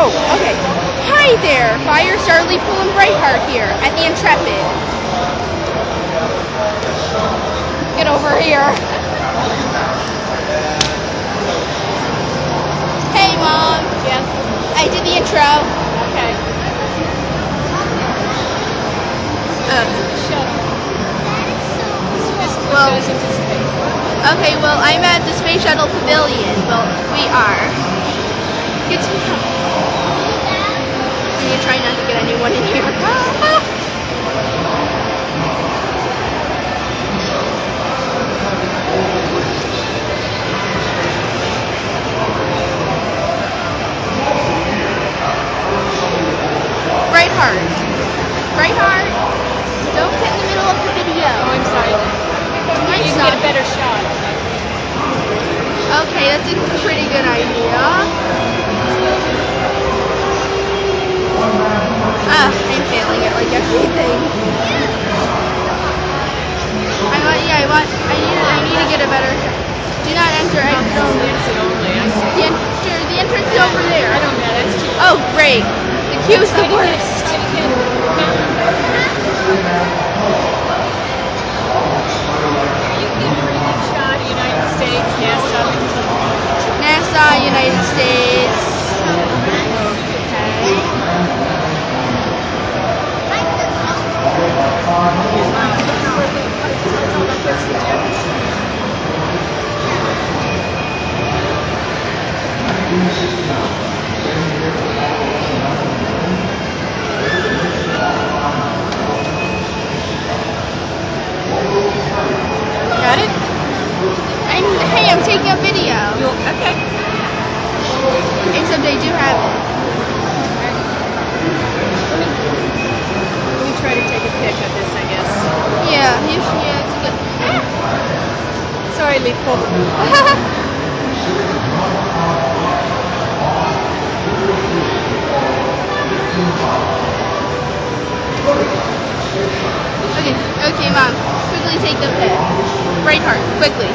Oh, okay. Hi there, Firestar Italy and Brightheart here at the Intrepid. Get over here. Hey, Mom. Yes. I did the intro. Okay. Well, okay, well, I'm at the Space Shuttle Pavilion. Well, we are. I'm gonna try not to get anyone in here. Brightheart, don't get in the middle of the video. Oh, I'm sorry. You can get a better shot. Okay, that's a pretty good idea. I'm failing at like everything. I need to get a better shot. Do not enter exit only. The entrance is over there. I don't know. That's too. Oh, great. The queue's the worst. United States, NASA, United States. Got it? Hey, I'm taking a video. Okay. Except I do have it. Let me try to take a pic of this, I guess. Yeah, it's good. Sorry, Lipo. Okay, Mom. Quickly take the pic. Brightheart, quickly.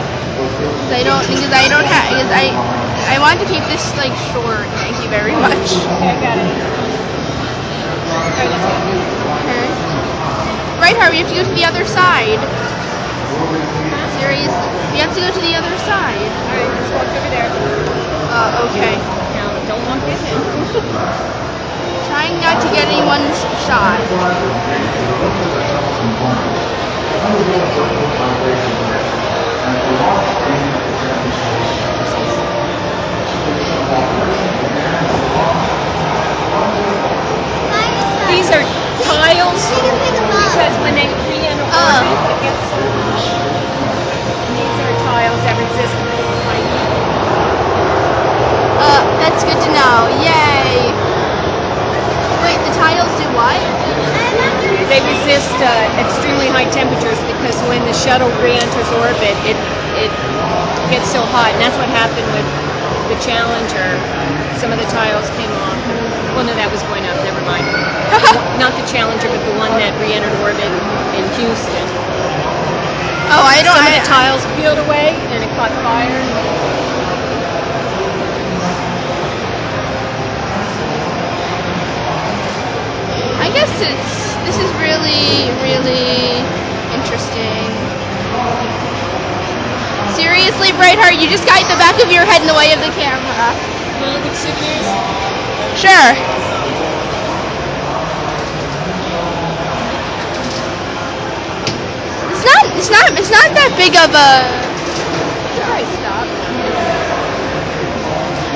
I want to keep this like short. Thank you very much. Okay, I got it. Alright, let's go. Okay. Brightheart, we have to go to the other side. Seriously, we have to go to the other side. Alright, let's walk over there. Okay. Now, don't walk this in. Trying not to get anyone's shot. These are tiles because when they re-enter orbit, it gets so hot. These are tiles that resist light. That's good to know. Yay! Wait, the tiles do what? They resist extremely high temperatures because when the shuttle re-enters orbit, it gets so hot, and that's what happened with the Challenger. Some of the tiles came off. Well, no, that was going up. Never mind. Not the Challenger, but the one that re-entered orbit in Houston. Oh, I don't. Some of the tiles peeled away, and it caught fire. I guess this is really, really interesting. Seriously, Brightheart, you just got the back of your head in the way of the camera. Want to look at souvenirs? Sure. It's not that big of a. Should I stop?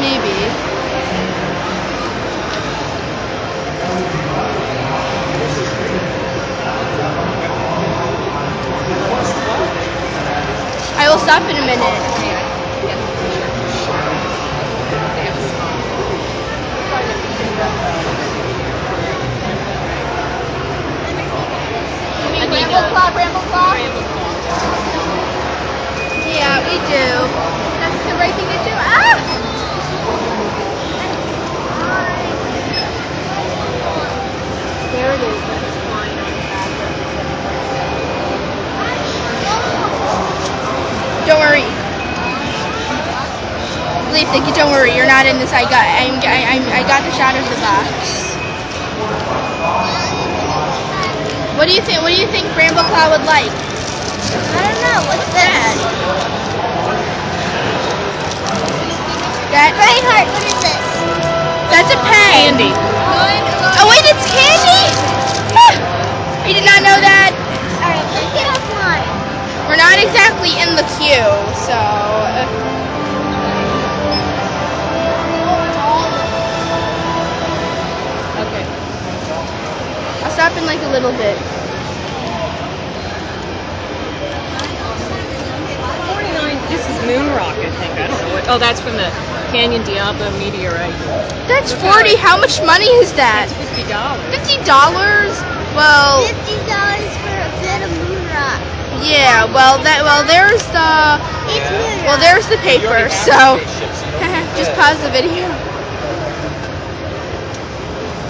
Maybe. I will stop in a minute. Ramble claw. Don't worry, you're not in this. I got the shot of the box. What do you think? What do you think Brambleclaw would like? I don't know. What's that? Reinhardt, what is this? That's a pen. Candy. Oh wait, it's candy. I did not know that. Alright, let's get offline. We're not exactly in the queue, so. Okay. I'll stop in like a little bit. 49. This is moon rock, I think. I don't know what. Oh, that's from the Canyon Diablo meteorite. That's 40. How much money is that? $50. $50? Well, $50 for a bit of moon rock. yeah. Well, there's the. It's moon rock. Well, there's the paper. So, just pause the video.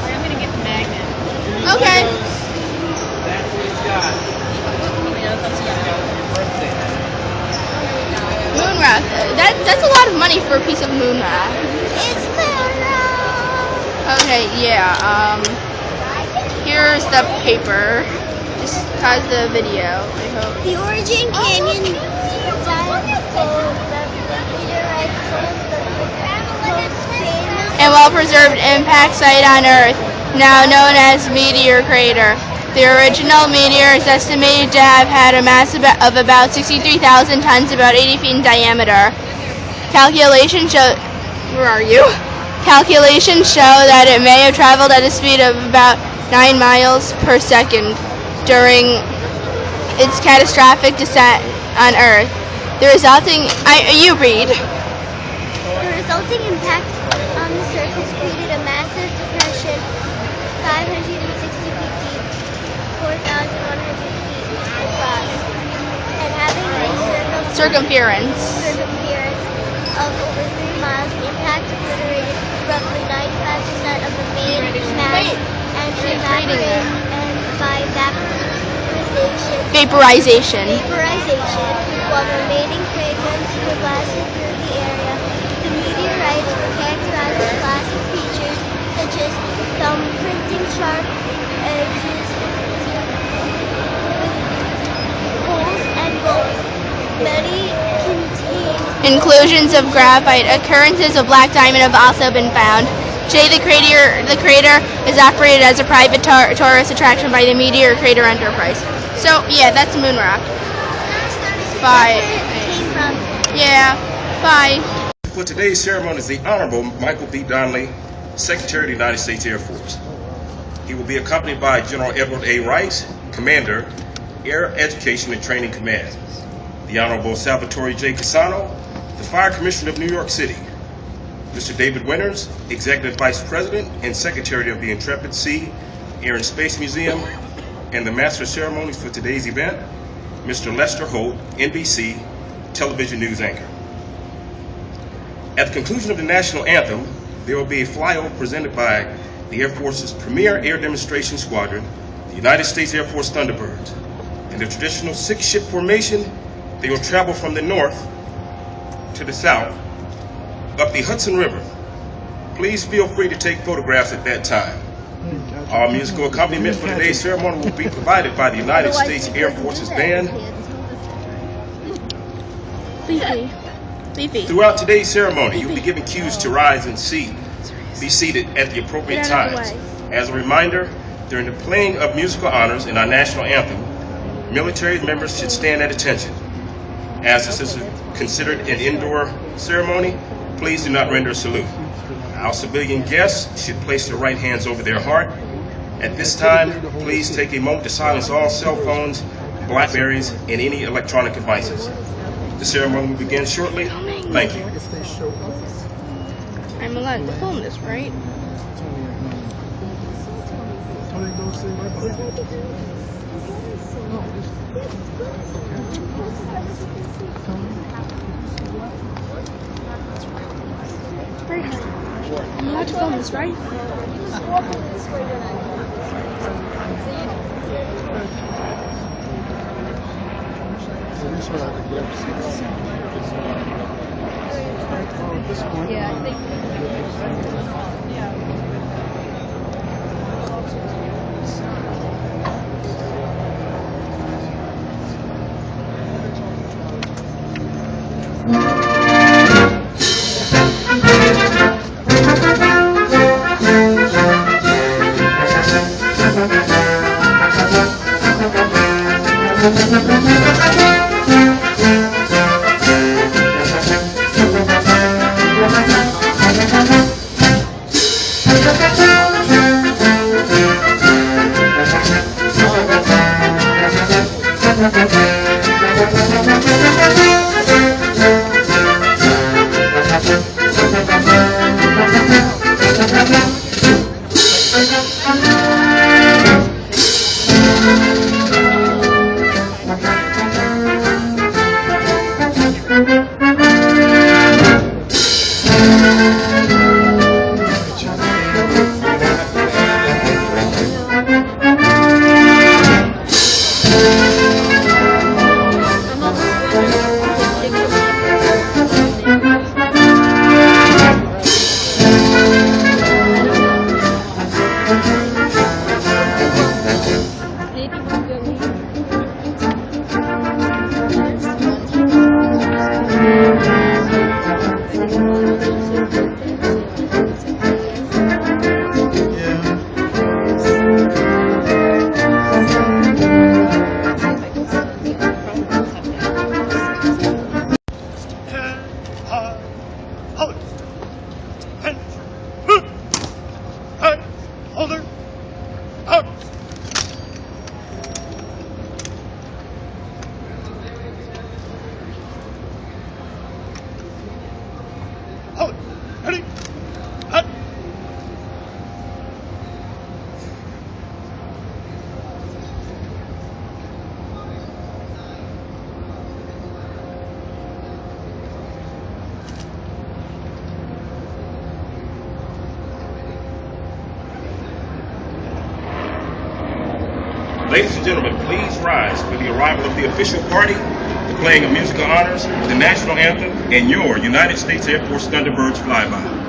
I'm gonna get the magnet. Okay. Moon rock. That's a lot of money for a piece of moon rock. It's moon rock. Okay. Yeah. Here's the paper. Just pause the video. I hope. The Origin Canyon And well-preserved impact site on Earth, now known as Meteor Crater. The original meteor is estimated to have had a mass of about 63,000 tons, about 80 feet in diameter. Calculations show. Where are you? Calculations show that it may have traveled at a speed of about 9 miles per second during its catastrophic descent on Earth. The resulting. You read. The resulting impact on the surface created a massive depression 560 feet deep, 4,100 feet across, and having a Circumference. circumference of over 3 miles. The impact obliterated roughly 95% of the main mass and evaporated by Vaporization. While the remaining fragments were blasted through the area. The meteorites were characterized with classic features such as thumbprinting, sharp edges, holes, and bolts. Many contain Inclusions of graphite. Occurrences of black diamond have also been found. Today, the crater is operated as a private tourist attraction by the Meteor Crater Enterprise. So, yeah, that's moon rock. Bye. came from. Yeah, bye. For today's ceremony is the Honorable Michael B. Donnelly, Secretary of the United States Air Force. He will be accompanied by General Edward A. Rice, Commander, Air Education and Training Command. The Honorable Salvatore J. Casano, the Fire Commissioner of New York City. Mr. David Winters, Executive Vice President and Secretary of the Intrepid Sea, Air and Space Museum, and the Master of Ceremonies for today's event, Mr. Lester Holt, NBC Television News Anchor. At the conclusion of the National Anthem, there will be a flyover presented by the Air Force's premier air demonstration squadron, the United States Air Force Thunderbirds. In the traditional 6-ship formation, they will travel from the north to the south up the Hudson River. Please feel free to take photographs at that time. Our musical accompaniment for today's ceremony will be provided by the United States Air Force's band. Leafy. Throughout today's ceremony, you'll be given cues to rise and be seated at the appropriate Get out of the times. way. As a reminder, during the playing of musical honors in our national anthem, military members should stand at attention. As this is considered an indoor ceremony, please do not render a salute. Our civilian guests should place their right hands over their heart. At this time, please take a moment to silence all cell phones, Blackberries, and any electronic devices. The ceremony will begin shortly. Thank you. I'm allowed to film this, right? I'm allowed to film this, right? This is what I would Yeah, I think. Ladies and gentlemen, please rise for the arrival of the official party, the playing of musical honors, the national anthem, and your United States Air Force Thunderbirds flyby.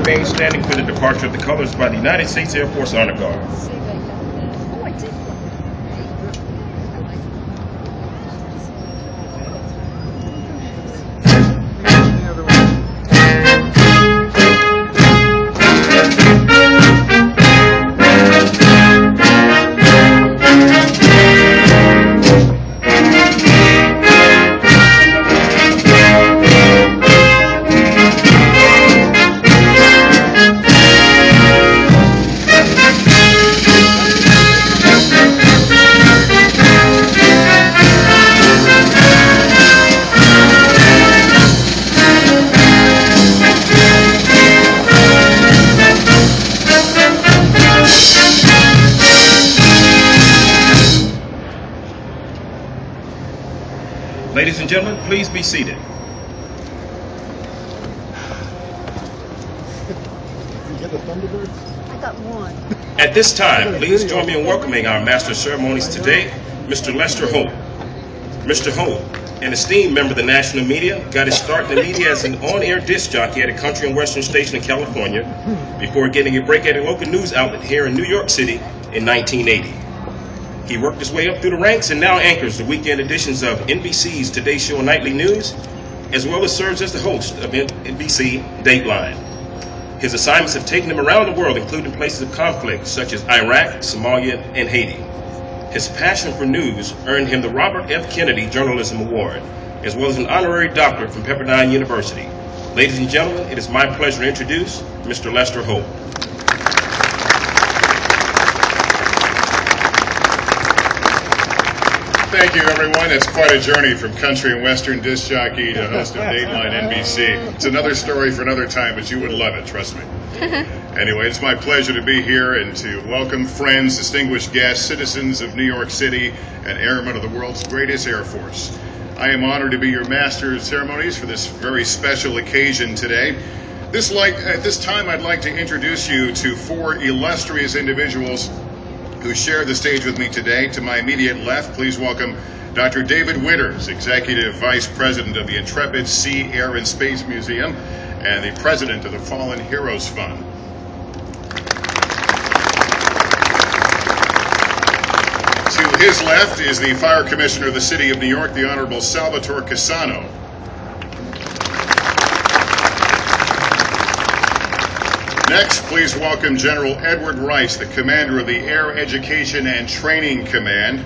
remain standing for the departure of the colors by the United States Air Force Honor Guard. Ladies and gentlemen, please be seated. At this time, please join me in welcoming our Master of Ceremonies today, Mr. Lester Holt. Mr. Holt, an esteemed member of the national media, got his start in the media as an on-air disc jockey at a country and western station in California before getting a break at a local news outlet here in New York City in 1980. He worked his way up through the ranks and now anchors the weekend editions of NBC's Today Show and Nightly News, as well as serves as the host of NBC Dateline. His assignments have taken him around the world, including places of conflict such as Iraq, Somalia, and Haiti. His passion for news earned him the Robert F. Kennedy Journalism Award, as well as an honorary doctorate from Pepperdine University. Ladies and gentlemen, it is my pleasure to introduce Mr. Lester Holt. Thank you, everyone. It's quite a journey from country and western disc jockey to host of Dateline NBC. It's another story for another time, but you would love it, trust me. Anyway, it's my pleasure to be here and to welcome friends, distinguished guests, citizens of New York City, and airmen of the world's greatest Air Force. I am honored to be your Master of Ceremonies for this very special occasion today. At this time, I'd like to introduce you to four illustrious individuals who share the stage with me today. To my immediate left, please welcome Dr. David Winters, Executive Vice President of the Intrepid Sea, Air, and Space Museum and the President of the Fallen Heroes Fund. To his left is the Fire Commissioner of the City of New York, the Honorable Salvatore Cassano. Next, please welcome General Edward Rice, the Commander of the Air Education and Training Command.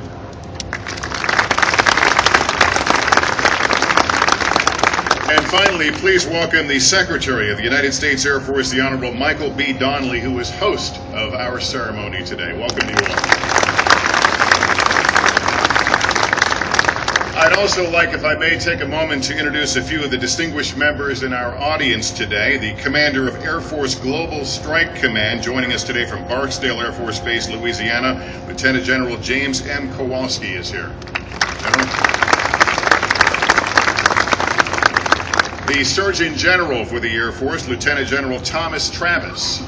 And finally, please welcome the Secretary of the United States Air Force, the Honorable Michael B. Donnelly, who is host of our ceremony today. Welcome to you all. I'd also like, if I may, take a moment to introduce a few of the distinguished members in our audience today. The Commander of Air Force Global Strike Command, joining us today from Barksdale Air Force Base, Louisiana, Lieutenant General James M. Kowalski is here. General. The Surgeon General for the Air Force, Lieutenant General Thomas Travis.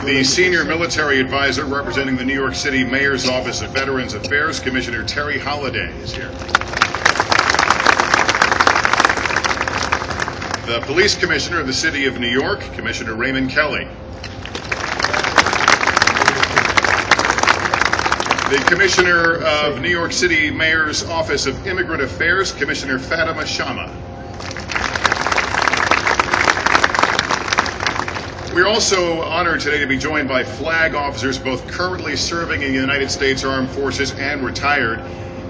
The Senior Military Advisor representing the New York City Mayor's Office of Veterans Affairs, Commissioner Terry Holliday, is here. The Police Commissioner of the City of New York, Commissioner Raymond Kelly. The Commissioner of New York City Mayor's Office of Immigrant Affairs, Commissioner Fatima Shama. We're also honored today to be joined by flag officers, both currently serving in the United States Armed Forces and retired.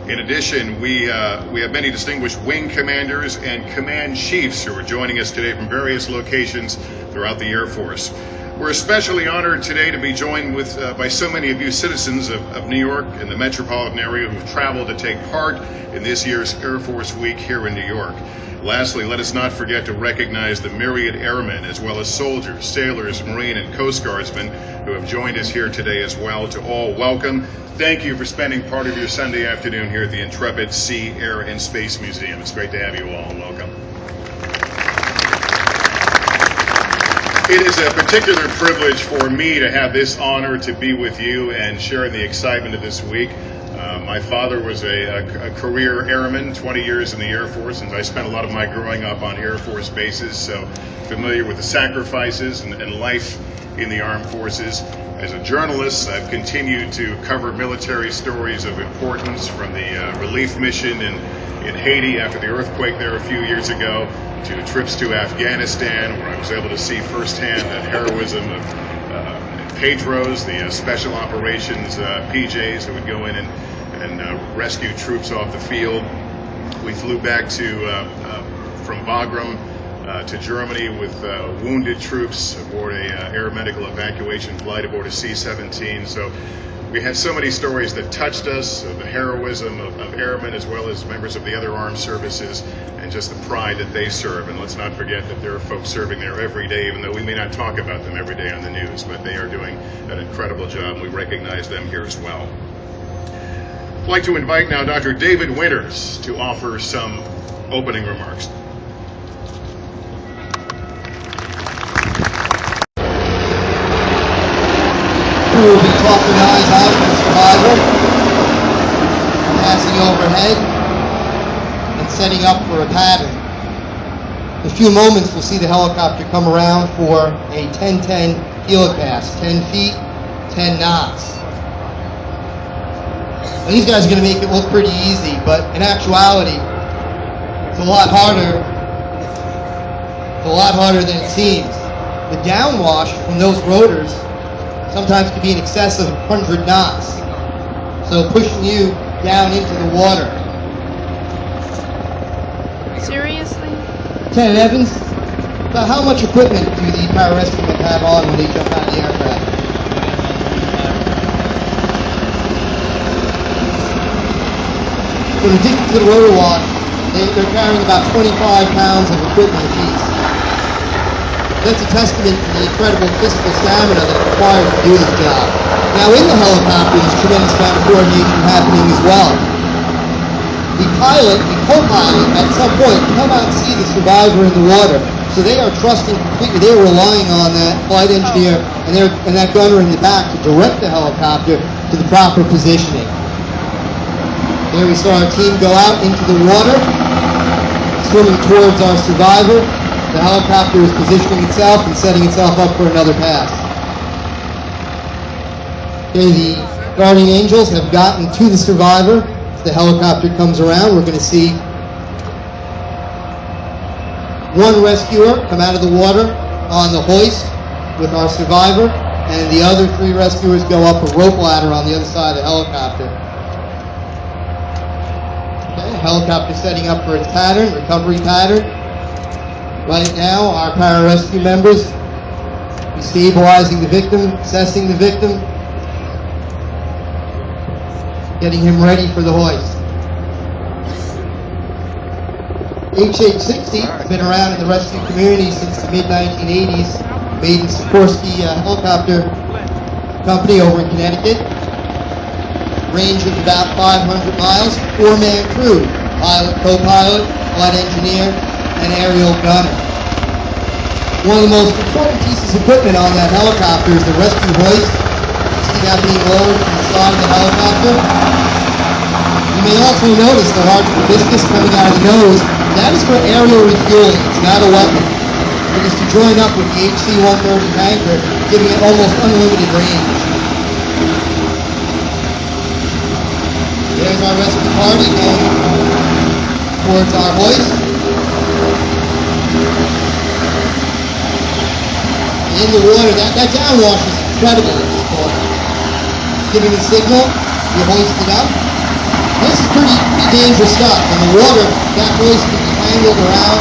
In addition, we have many distinguished wing commanders and command chiefs who are joining us today from various locations throughout the Air Force. We're especially honored today to be joined by so many of you citizens of New York and the metropolitan area who've traveled to take part in this year's Air Force Week here in New York. Lastly, let us not forget to recognize the myriad airmen, as well as soldiers, sailors, Marine, and Coast Guardsmen who have joined us here today as well. To all, welcome. Thank you for spending part of your Sunday afternoon here at the Intrepid Sea, Air, and Space Museum. It's great to have you all. Welcome. It is a particular privilege for me to have this honor to be with you and sharing the excitement of this week. My father was a career airman, 20 years in the Air Force, and I spent a lot of my growing up on Air Force bases, so familiar with the sacrifices and life in the armed forces. As a journalist, I've continued to cover military stories of importance, from the relief mission in Haiti after the earthquake there a few years ago, to trips to Afghanistan, where I was able to see firsthand the heroism of Pedros, the special operations PJs who would go in and rescue troops off the field. We flew back from Bagram to Germany with wounded troops aboard a air medical evacuation flight aboard a C-17. So we had so many stories that touched us, of the heroism of airmen as well as members of the other armed services, and just the pride that they serve. And let's not forget that there are folks serving there every day, even though we may not talk about them every day on the news, but they are doing an incredible job. We recognize them here as well. I'd like to invite now Dr. David Winters to offer some opening remarks. We will be tossing eyes out for the survivor, passing overhead, and setting up for a pattern. In a few moments, we'll see the helicopter come around for a 10-10 helicast, 10 feet, 10 knots. Now, these guys are going to make it look pretty easy, but in actuality, it's a lot harder. It's a lot harder than it seems. The downwash from those rotors sometimes can be in excess of 100 knots, so pushing you down into the water. Seriously? Lieutenant Evans, about how much equipment do the pararescuemen have on when they jump out of the aircraft? So in addition to the rotor wash, they're carrying about 25 pounds of equipment apiece. That's a testament to the incredible physical stamina that's required to do this job. Now in the helicopter, there's a tremendous amount of coordination happening as well. The pilot, the co-pilot, at some point come out and see the survivor in the water. So they are trusting completely, they're relying on that flight engineer and that gunner in the back to direct the helicopter to the proper positioning. There we saw our team go out into the water, swimming towards our survivor. The helicopter is positioning itself and setting itself up for another pass. Okay, the guardian angels have gotten to the survivor. As the helicopter comes around, we're going to see one rescuer come out of the water on the hoist with our survivor, and the other 3 rescuers go up a rope ladder on the other side of the helicopter. Okay, helicopter setting up for its pattern, recovery pattern. Right now, our pararescue members are stabilizing the victim, assessing the victim, getting him ready for the hoist. HH-60 has been around in the rescue community since the mid-1980s. Made in Sikorsky Helicopter Company over in Connecticut. Range of about 500 miles, 4-man crew, pilot, co-pilot, flight engineer, and aerial gunner. One of the most important pieces of equipment on that helicopter is the rescue hoist. See that being lowered from the side of the helicopter? You may also notice the large proboscis coming out of the nose. That is for aerial refueling. It's not a weapon. It is to join up with the HC-130 tanker, giving it almost unlimited range. There's our rescue party going towards our hoist. In the water, that downwash is incredible at this point. Giving a signal, you hoist it up. This is pretty dangerous stuff. In the water, that hoist can be tangled around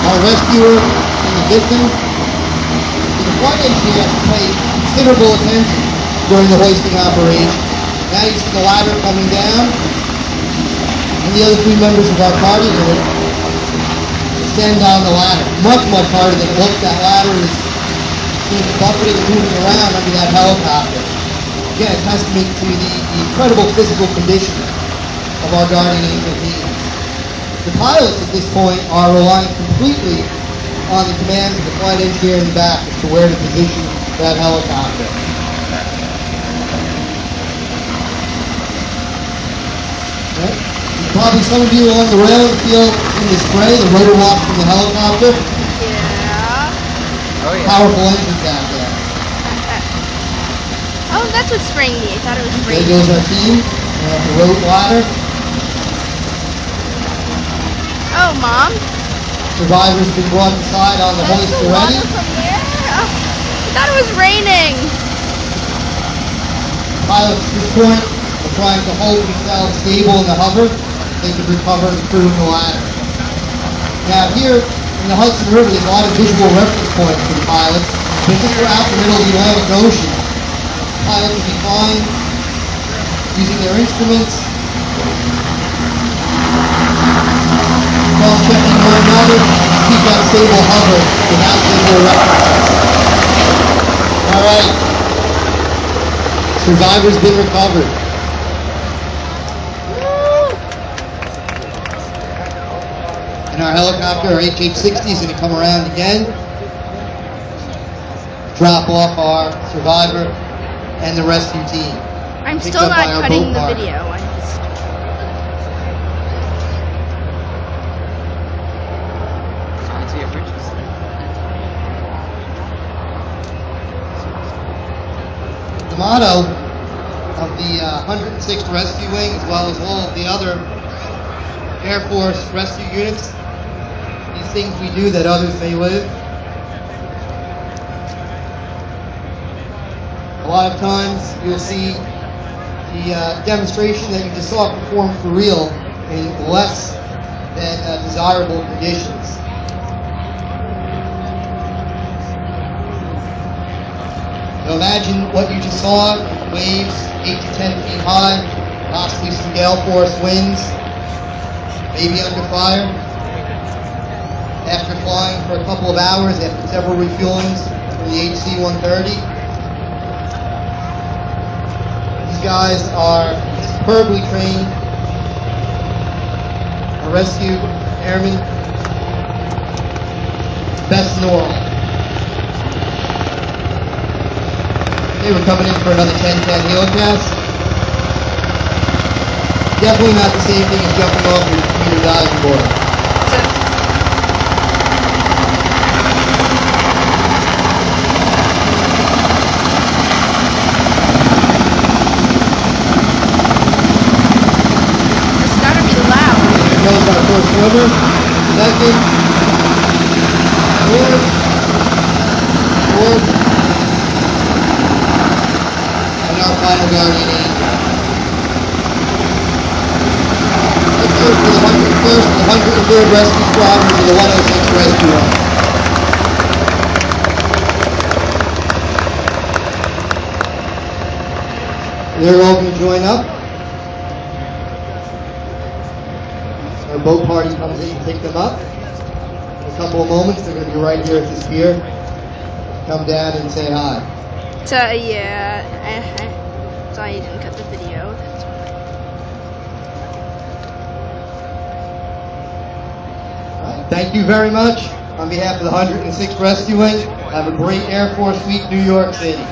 our rescuer and the victim. And the flight engineer has to pay considerable attention during the hoisting operation. Now you see the ladder coming down, and the other 3 members of our party will descend on the ladder. Much, much harder than it looks. That ladder is buffeting and moving around under that helicopter. Again, a testament to the incredible physical condition of our guardian angel team. The pilots at this point are relying completely on the commands of the flight engineer in the back as to where to position that helicopter. Right? Probably some of you on the rail feel in the spray, the rotor wash from the helicopter. Yeah. Oh yeah. Powerful engines out there. Oh, that's what's spraying me. I thought it was There spraying. goes our team. The rope ladder. Oh, Mom. Survivors been brought inside on the hoist already. From there? Oh, I thought it was raining. Pilots at this point are trying to hold themselves stable in the hover. They can recover the crew in the ladder. Now here in the Hudson River, there's a lot of visual reference points for the pilots. Because we're out in the middle of the Atlantic Ocean, pilots will be flying using their instruments, cross-checking one another to keep that stable hover without visual references. All right. Survivor's been recovered. And our helicopter, our HH-60 is going to come around again, drop off our survivor and the rescue team. I'm Picked still up by not our cutting boat the partner. video. Fancy a bridges. The motto of the 106th Rescue Wing, as well as all of the other Air Force rescue units, these things we do that others may live. A lot of times you'll see the demonstration that you just saw performed for real in less than desirable conditions. Now imagine what you just saw, waves 8 to 10 feet high, possibly some gale force winds, maybe under fire. After flying for a couple of hours, after several refuelings from the HC-130, these guys are superbly trained, are rescue airmen, best in the world. Okay, we're coming in for another 10-10 helicast. Definitely not the same thing as jumping off your diving board. It's gotta be loud. There goes our first swimmer, second, fourth, and our final guardian angel. Let's do it for the 101st and the 103rd Rescue Squadron for the 106th Rescue Run. They're all going to join up. Our boat party comes in to pick them up. In a couple of moments, they're going to be right here at this pier. Come down and say hi. So yeah, sorry I didn't cut the video. All right, thank you very much. On behalf of the 106th Rescue Wing, have a great Air Force Week, New York City.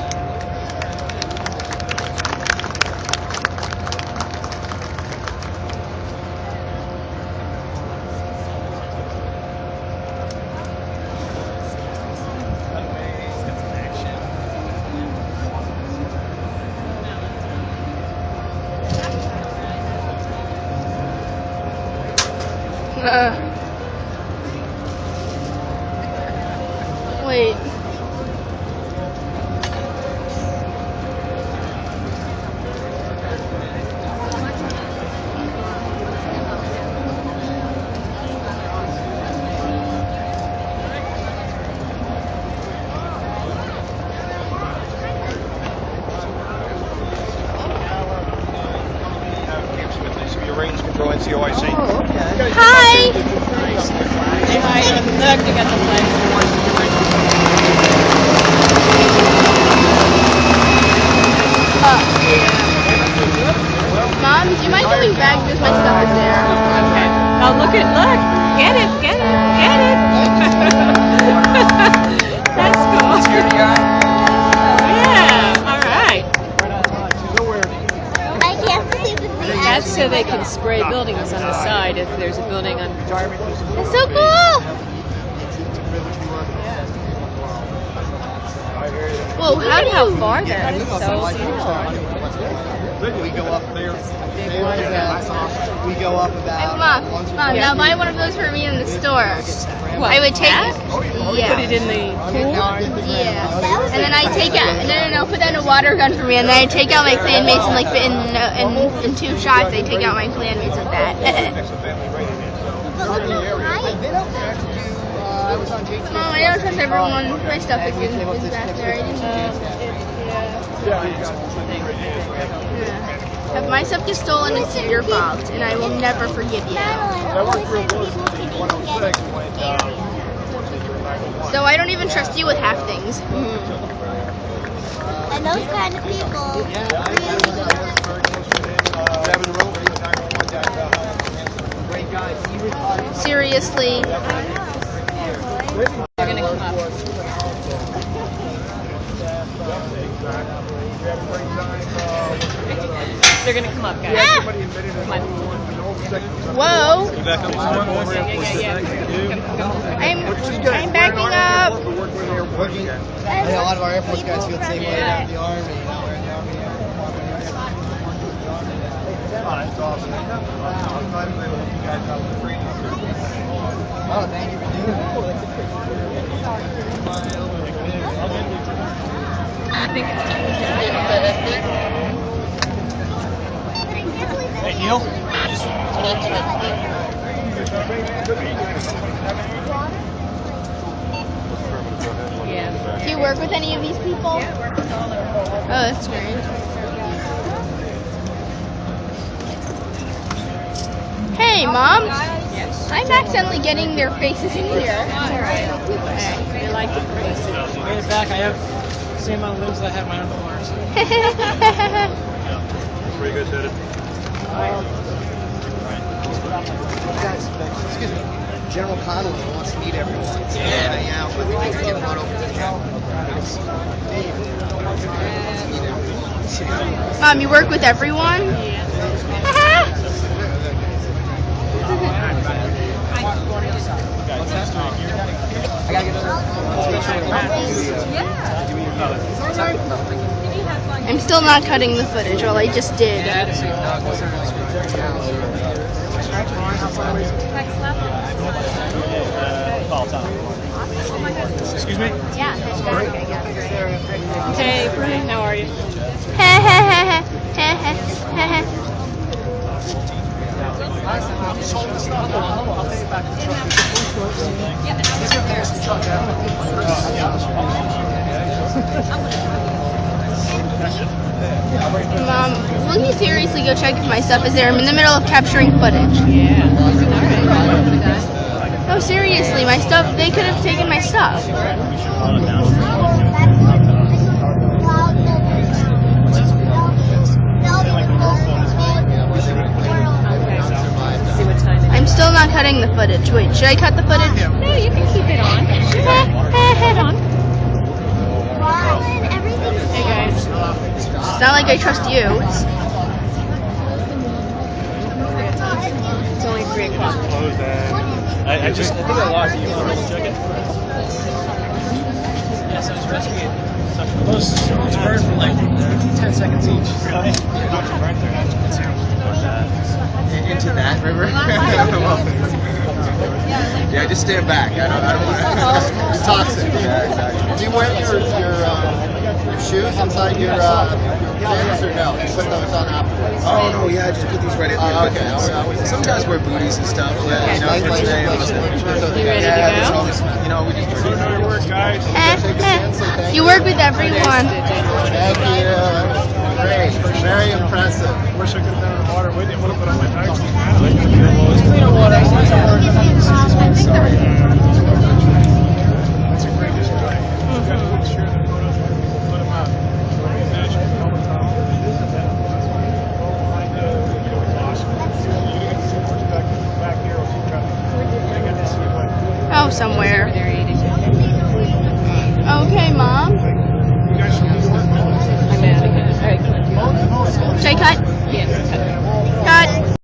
Wait. Range control NCOIC. Oh, okay. Hi. Say hi. Look, you got the flag. Mom, do you mind coming back because my stuff is there? Okay. Oh, look. Get it. That's cool. Yeah. All right. I can't believe it's the That's so they can spray buildings on the side if there's a building on. It's so cool! Whoa, How far that is so cool. We go up there. We go up about. Mom, now buy one of those for me in the store. What, I would take that? it. Yeah. Put it in the pool? Yeah. And then I take out. No, put that in a water gun for me. And then I take out my clanmates and like in 2 shots. I take out my clanmates with that. Mom, I don't trust everyone. My stuff is back there. I didn't. If my stuff gets stolen, it's your fault, and I will never forgive you. So I don't even trust you with half things. And those kind of people Seriously. They're gonna come up. They're gonna come up, guys. Ah! Come on. Whoa! Yeah. I'm backing up. A lot of our Air Force guys feel the same way about the Army. Oh, thank you for doing Hey, Neil. Yeah. Do you work with any of these people? Yeah, work with all of them. Oh, that's great. Hey, Mom. Yes. I'm accidentally getting their faces in here. Alright. They like the faces. Way back, I have the same amount of limbs that I have my underarms. Pretty good, did it? Guys, excuse me. General Connolly wants to meet everyone. So hang out, but we can get one over to the Mom, you work with everyone? I gotta get I'm still not cutting the footage, well, I just did. Excuse me? Yeah. Hey, Brian, how are you? Mom, will you seriously go check if my stuff is there? I'm in the middle of capturing footage. Yeah. Alright. No, seriously, my stuff, they could have taken my stuff. See what time it is. I'm still not cutting the footage. Wait, should I cut the footage? No, you can keep it on. Hold on. Hey guys. It's not like I trust you. It's only 3 o'clock. I think I lost you. Check it. Yes, I was rescuing those burned for like 10 seconds each. Really? into that river. Yeah, just stand back. I don't want to. It's toxic. Yeah, exactly. Do you wear your shoes inside your pants or no? You put those on afterwards. Oh no, yeah, I just put these right in there. Okay. Some guys wear booties and stuff. Yeah, you know, Like today, You ready to yeah, go? there's always, you know, we just Good work, guys. You work with everyone. Thank you. Great. Very impressive. Wish I could have done the water with you. Would have put on my tights. That's a great display. You got to make sure that put them out. Imagine all the time. Oh, somewhere. Okay, Mom. I'm out of here. All right, come on. Should I cut? Yeah.